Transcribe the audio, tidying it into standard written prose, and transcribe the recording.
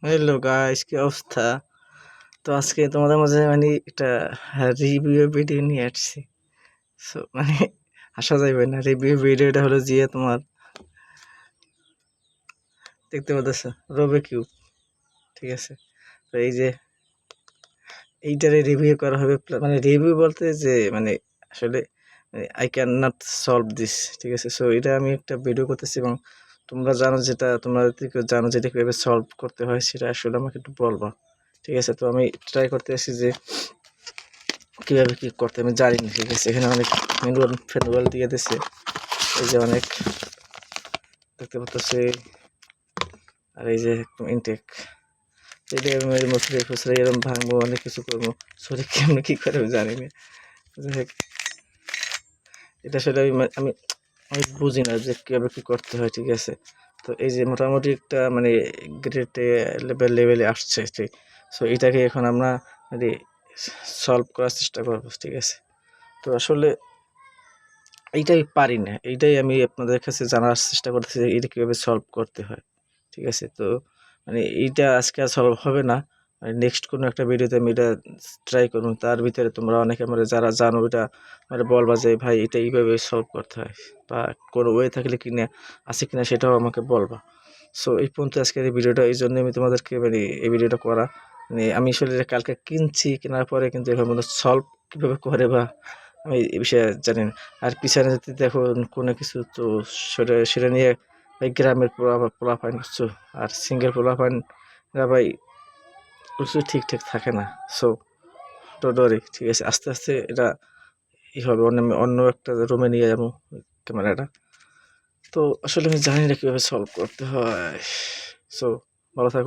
Hello guys, কি অবস্থা? তো আজকে তোমাদের মাঝে মানে একটা রিভিউ ভিডিও নিয়ে আসছি। সো মানে আসা যাবে না, রিভিউ ভিডিওটা হলো যে তোমার দেখতে পাচ্ছ রবে কিউব, ঠিক আছে? তো এই যে এইটারে রিভিউ করা হবে, মানে রিভিউ বলতে যে মানে আসলে I can not solve this, ঠিক আছে? সো এটা আমি একটা ভিডিও করতেছি এবং তোমরা জানো, যেটা তোমরা জানো যেটা কীভাবে সলভ করতে হয় সেটা আসলে আমাকে একটু বলবা, ঠিক আছে? তো আমি ট্রাই করতে আসি যে কীভাবে কী করতে আমি জানি না, ঠিক আছে? এখানে অনেক ম্যানুয়াল ফ্যানুয়াল দিয়ে দিচ্ছে, এই যে অনেক দেখতে পাচ্ছি। আর এই যে ইনটেক, এটা আমি মশলা ফসলা এরকম ভাঙবো, অনেক কিছু করবো। সরি, কেমন কী করে আমি জানি না। যাই হোক, এটা আসলে আমি আমি বুঝি না যে কীভাবে কী করতে হয়, ঠিক আছে? তো এই যে মোটামুটি একটা মানে গ্রেড লেভেলে আসছে, ঠিক। সো এটাকে এখন আমরা মানে সলভ করার চেষ্টা করবো, ঠিক আছে? তো আসলে এইটাই পারি না, এইটাই আমি আপনাদের কাছে জানার চেষ্টা করতেছি যে এটা কীভাবে সলভ করতে হয়, ঠিক আছে? তো মানে এইটা আজকে আর সলভ হবে না, মানে নেক্সট কোনো একটা ভিডিওতে আমি এটা ট্রাই করবো। তার ভিতরে তোমরা অনেকে মানে যারা জানো এটা মানে বলবা যে ভাই এটা এইভাবে সলভ করতে হয়, বা কোনো ওয়ে থাকলে কিনা আছে কিনা সেটাও আমাকে বলবা। সো এই পর্যন্ত আজকের এই ভিডিওটা, এই জন্য আমি তোমাদেরকে মানে এই ভিডিওটা করা, মানে আমি আসলে কালকে কিনছি, কেনার পরে কিন্তু এভাবে সলভ কীভাবে করে বা আমি এই বিষয়ে জানি না। আর পিছনে যদি দেখো কোনো কিছু, তো সেটা নিয়ে ভাই গ্রামের পোলাপাইন বুঝছো, আর সিঙ্গেল পোলাপাইনরা ভাই কিছু ঠিকঠাক থাকে না। সো ডরি, ঠিক আছে? আস্তে আস্তে এটা ই হবে, অন্য একটা রুমে নিয়ে যাবো ক্যামেরাটা। তো আসলে আমি জানি না কীভাবে সলভ করতে হয়। সো ভালো থাকো।